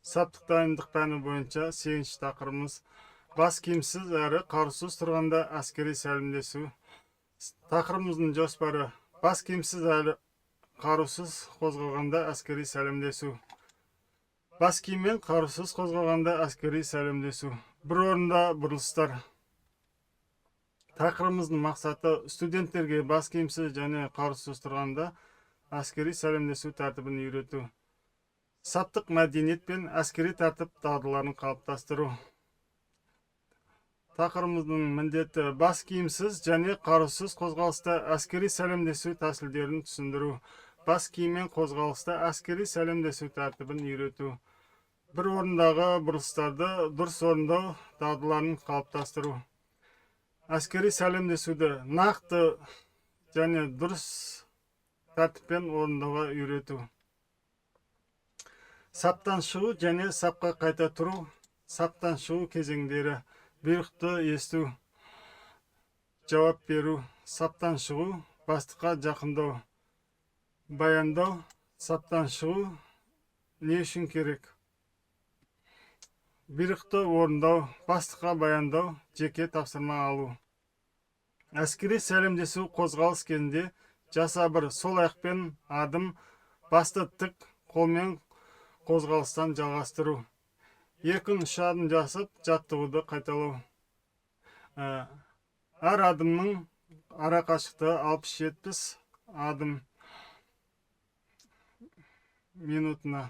Саптық дайындық пәні бойынша 8-ші тақырыбымыз бас киімсіз әрі қарусыз тұрғанда әскери сәлемдесу. Тақырыбымыздың жоспары бас киімсіз әрі қарусыз қозғалғанда әскери сәлемдесу. Бас киіммен қарусыз қозғалғанда әскери сәлемдесу. Бір орында бұрылыстар. Тақырыбымыздың мақсаты студенттерге бас киімсіз және қарусыз тұрғанда әскери сәлемдесу тәртібін үйрету. Саптық мәдениет пен әскери тәртіп дағдыларын қалыптастыру. Тақырыбымыздың міндеті бас киімсіз және қарусыз қозғалыста әскери сәлемдесу тәсілдерін түсіндіру. Бас киіммен қозғалыста әскери сәлемдесу тәртібін үйрету. Бір орындағы бұрылыстарды дұрыс орындау дағдыларын қалыптастыру. Әскери сәлемдесуді нақты және дұрыс тәртіппен орындауға үйрету. Саптан шығу және сапқа қайта тұру. Саптан шығу кезеңдері: бұйрықты есту, жауап беру. Саптан шығу, бастыққа жақындау, баяндау. Саптан шығу не үшін керек? Бұйрықты орындау, бастыққа баяндау, жеке тапсырма алу. Әскери сәлемдесу қозғалыс кезінде жаса бір: сол аяқпен адым, басты тік, қолмен қозғалыстан жалғастыру. 2-3 адым жасап, жаттығуды қайталау. Әр адымның ара қашықтығы 60-70 адым минутына.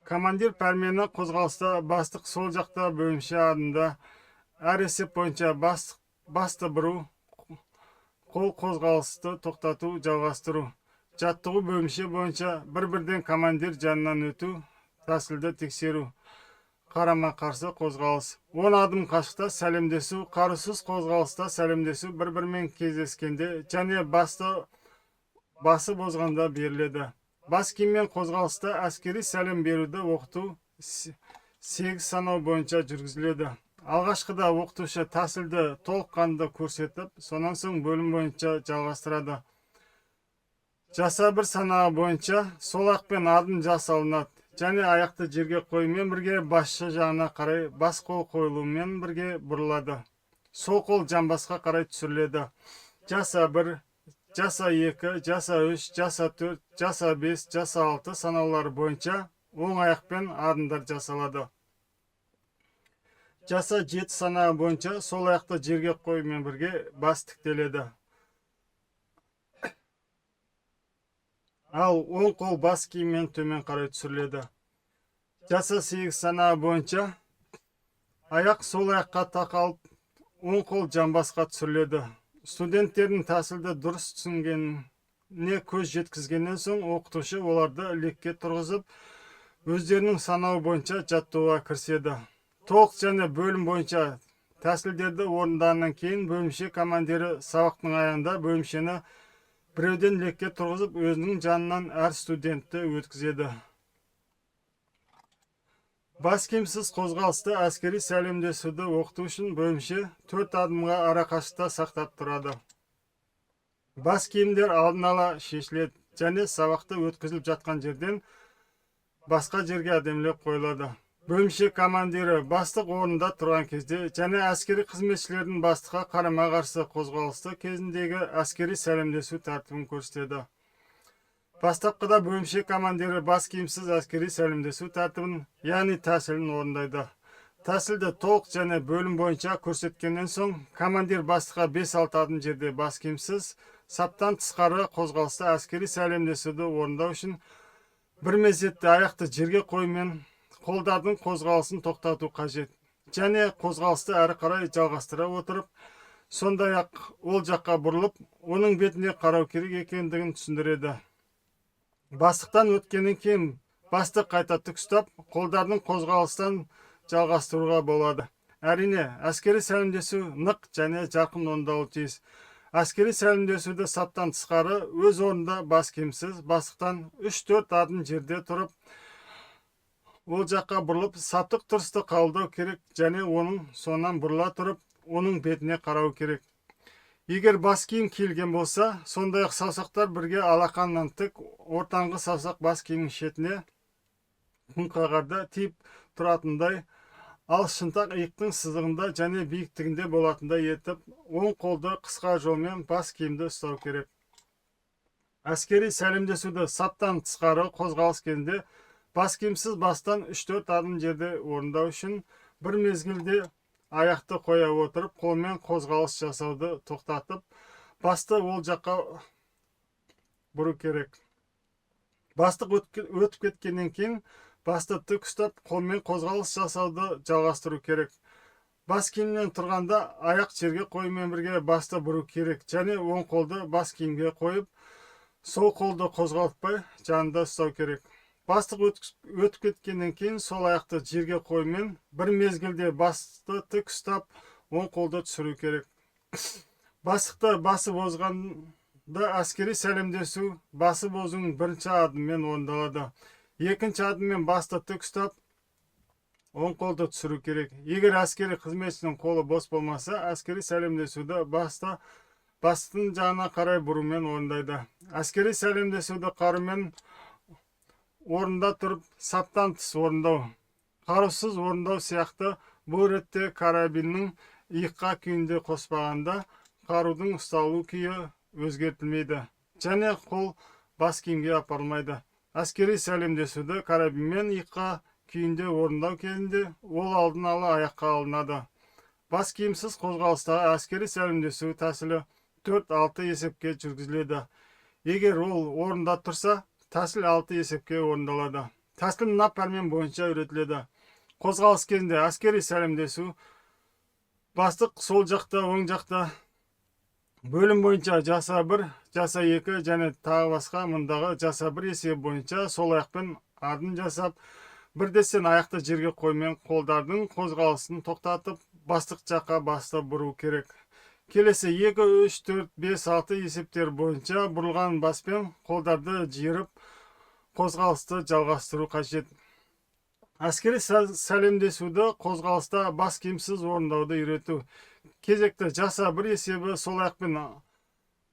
Командир пәрмені қозғалыста бастық сол жақта, бөлімше адымда. Әр есеп бойынша басты бұру, қол қозғалысты тоқтату, жалғастыру. Жаттығу бөлімше бойынша бір-бірден командир жанынан өту, тәсілді тексеру. Қарама қарсы қозғалыс. 10 адым қашықта сәлемдесу. Қарусыз қозғалыста сәлемдесу бір-бірмен кездескенде және басы бозғанда беріледі. Бас киіммен қозғалыста әскери сәлем беруді оқыту 8 санау бойынша жүргізіледі. Алғашқыда оқытушы тәсілді толыққанды көрсетіп, сонан соң бөлім бойынша жалғастырады. Жаса бір санағы бойынша сол аяқпен адым жасалынады және аяқты жерге қоюмен бірге басшы жағына қарай бас қол қойылумен бірге бұрылады. Сол қол жамбасқа қарай түсіріледі. Жаса 1, жаса 2, жаса 3, жаса 4, жаса 5, жаса 6 санаулары бойынша оң аяқпен адымдар жасалады. Жаса 7 санағы бойынша сол аяқты жерге қоюмен бірге бас тіктеледі. Ал оң қол бас киіммен төмен қарай түсіріледі. Жаса 8 санағы бойынша аяқ сол аяққа тақалып, оң қол жамбасқа түсіріледі. Студенттердің тәсілді дұрыс түсінгеніне көз жеткізгеннен соң оқытушы оларды лекке тұрғызып, өздерінің санауы бойынша жаттығуға кіріседі. Толық және бөлім бойынша тәсілдерді орындағаннан кейін бөлімше командирі сабақтың аяғында бөлімшені біреуден лекке тұрғызып, өзінің жанынан әр студентті өткізеді. Бас киімсіз қозғалыста әскери сәлемдесуді оқыту үшін бөлімше 4 адымға ара қашықта сақтап тұрады. Бас киімдер алдын ала шешіледі және сабақты өткізіліп жатқан жерден басқа жерге әдемілеп қойылады. Бөлімше командирі бастық орнында тұрған кезде және әскери қызметшілердің бастыққа қарама қарсы қозғалысы кезіндегі әскери сәлемдесу тәртібін көрсетеді. Бастапқыда бөлімше командирі бас киімсіз әскери сәлемдесу тәртібін, яғни тәсілін орындайды. Тәсілді толық және бөлім бойынша көрсеткеннен соң, командир бастыққа 5-6 адым жерде бас киімсіз, саптан тысқары қозғалыста әскери сәлемдесуді орындау үшін бір мезетте аяқты жерге қоюмен қолдардың қозғалысын тоқтату қажет. Және қозғалысты әрі қарай жалғастыра отырып, сондай-ақ ол жаққа бұрылып, оның бетіне қарау керек екендігін түсіндіреді. Бастықтан өткеннен кейін басты қайта тік ұстап, қолдардың қозғалыстан жалғастыруға болады. Әрине, әскери сәлемдесу нық және жарқын орындалуы тиіс. Әскери сәлемдесуді саптан тысқары өз орнында бас киімсіз, бастықтан 3-4 адым жерде тұрып, ол жаққа бұрылып, саптық тұрысты қабылдау керек және оның соңынан бұрыла тұрып, оның бетіне қарау керек. Егер бас киім киілген болса, сондай-ақ саусақтар бірге алақаннан тік, ортаңғы саусақ бас киімнің шетіне, күн қағарда тиіп тұратындай, ал шынтақ иықтың сызығында және биіктігінде болатындай етіп, оң қолды қысқа жолмен бас киімді ұстау керек. Әскери сәлемдесуді саптан тысқары қозғалыс кезінде бас киімсіз бастан 3-4 адым жерде орындау үшін бір мезгілде аяқты қоя отырып, қолмен қозғалыс жасауды тоқтатып, басты ол жаққа бұру керек. Бастық өтіп кеткеннен кейін басты тік ұстап, қолмен қозғалыс жасауды жалғастыру керек. Бас киімнен тұрғанда аяқ жерге қоюмен бірге басты бұру керек, және оң қолды бас киімге қойып, сол қолды қозғалтпай жанында ұстау керек. Бастық өтіп кеткеннен кейін сол аяқты жерге қоюмен бір мезгілде басты тік ұстап, оң қолды түсіру керек. Бастықты басы бозғанда әскери сәлемдесу басы бозуның бірінші адыммен орындалады. Екінші адыммен басты тік ұстап, оң қолды түсіру керек. Егер әскери қызметшінің қолы бос болмаса, әскери сәлемдесуді бастың жағына қарай бұрумен орындайды. Әскери сәлемдесуді қарумен орында тұрып, саптан тыс орындау, қарусыз орындау сияқты, бұл ретте карабиннің иыққа күйінде қоспағанда қарудың ұсталу күйі өзгертілмейді, және қол бас киімге апарылмайды. Әскери сәлемдесуді карабинмен иыққа күйінде орындау кезінде ол алдын ала аяққа алынады. Бас киімсіз қозғалыстағы әскери сәлемдесу тәсілі 4-6 есепке жүргізіледі. Егер ол орында тұрса, тәсіл 6 есепке орындалады. Тәсіл мына пәрмен бойынша үйретіледі. Қозғалыс кезінде әскери сәлемдесу бастық сол жақта, оң жақта бөлім бойынша жаса 1, жаса 2 және тағы басқа мұндағы жаса 1 есебі бойынша сол аяқпен адым жасап, бірдестен аяқты жерге қоймен қолдардың қозғалысын тоқтатып, бастық жаққа басты бұру керек. Келесі 2, 3, 4, 5, 6 есептер бойынша бұрылған баспен қолдарды жиырып, қозғалысты жалғастыру қажет. Әскери сәлемдесуді қозғалыста бас киімсіз орындауды үйрету. Кезекті жаса 1 есебі сол аяқпен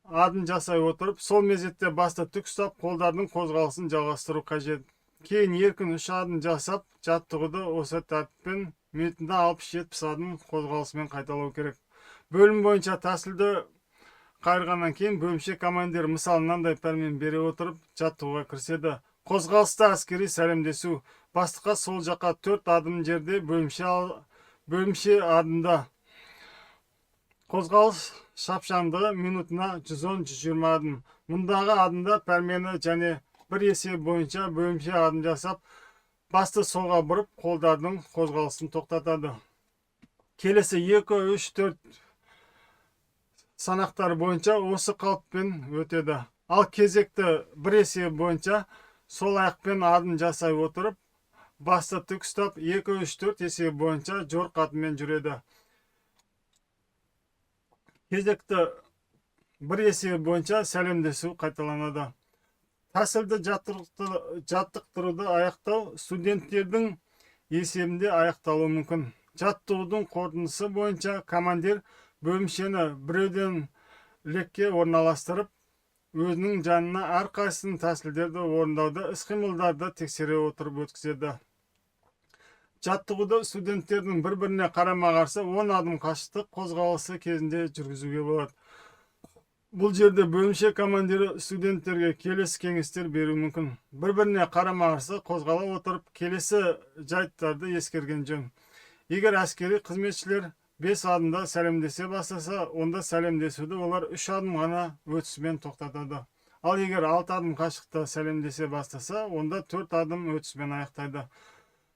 адым жасай отырып, сол мезетте басты тік ұстап, қолдардың қозғалысын жалғастыру қажет. Кейін еркін 3 адым жасап, жаттығуды осы тәртіппен минутында 60-70 адым қозғалысымен қайталау керек. Бөлім бойынша тәсілді қайырғаннан кейін бөлімше командир мысалы мынандай пәрмен бере отырып жаттығуға кіріседі. Қозғалыста әскери сәлемдесу бастыққа сол жаққа 4 адым жерде бөлімше адымда. Қозғалыс шапшаңдығы минутына 110-120 адым. Мұндағы адымда пәрмені және бір есеп бойынша бөлімше адым жасап, басты солға бұрып, қолдардың қозғалысын тоқтатады. Келесі 2, 3, 4 санақтар бойынша осы қалыппен өтеді. Ал кезекті бір есеп бойынша сол аяқпен адым жасай отырып, басты тік ұстап, 2, 3, 4 есеп бойынша жорық атымен жүреді. Кезекті бір есеп бойынша сәлемдесу қайталанады. Тәсілді жаттықтыруды аяқтау студенттердің есебінде аяқталуы мүмкін. Жаттығудың қорытындысы бойынша командир бөлімшені біреуден лекке орналастырып, өзінің жанына әрқайсының тәсілдерді орындауды, іс-қимылдарды тексере отырып өткізеді. Жаттығуды студенттердің бір-біріне қарама-қарсы 10 адым қашықтық қозғалысы кезінде жүргізуге болады. Бұл жерде бөлімше командирі студенттерге келесі кеңестер беру мүмкін. Бір-біріне қарама-қарсы қозғала отырып, келесі жайттарды ескерген жөн. Егер әскери қызметшілер 5 адымда сәлемдесе бастаса, онда сәлемдесуді олар 3 адым ғана өтісімен тоқтатады. Ал егер 6 адым қашықта сәлемдесе бастаса, онда 4 адым өтісімен аяқтайды.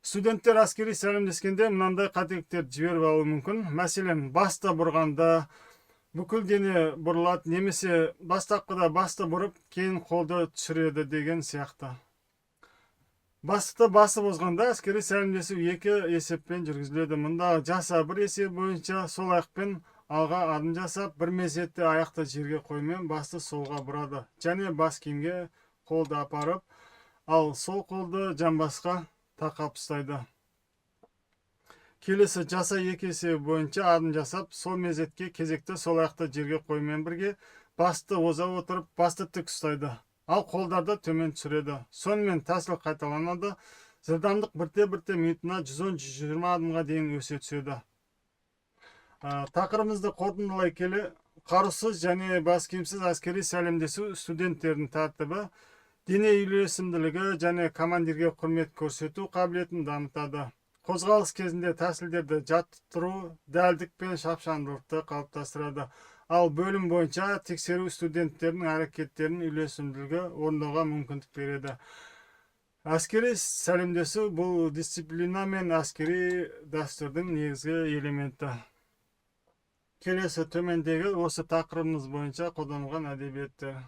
Студенттер әскери сәлемдескенде мынандай қателіктер жіберіп алуы мүмкін. Мәселен, басты бұрғанда бүкіл дене бұрылады, немесе бастапқыда басты бұрып, кейін қолды түсіреді деген сияқты. Бастықты басы бозғанда әскери сәлемдесу 2 есеппен жүргізіледі. Мұнда жаса 1 есеп бойынша сол аяқпен алға адым жасап, бір мезетте аяқты жерге қоймен басты солға бұрады. Және бас киімге қолды апарып, ал сол қолды жамбасқа тақап ұстайды. Келесі жаса 2 есеп бойынша адым жасап, сол мезетке кезекті сол аяқты жерге қоймен бірге басты оза отырып, басты тік ұстайды. Ал қолдарды төмен түсіреді. Сонымен тәсіл қайталанады. Жылдамдық бірте-бірте минутына 110-120 адымға дейін өсе түседі. Тақырыбымызды қорытындылай келе, қарусыз және бас киімсіз әскери сәлемдесу студенттердің тәртібі, дене үйлесімділігі және командирге құрмет көрсету қабілетін дамытады. Қозғалыс кезінде тәсілдерді жаттықтыру дәлдік пен шапшаңдылықты қалыптастырады. Ал бөлім бойынша тексеру студенттердің әрекеттерінің үйлесімділігі орындауға мүмкіндік береді. Әскери сәлемдесу бұл дисциплина мен әскери дәстүрдің негізгі элементі. Келесі төмендегі осы тақырыбымыз бойынша қолданылған әдебиеттер.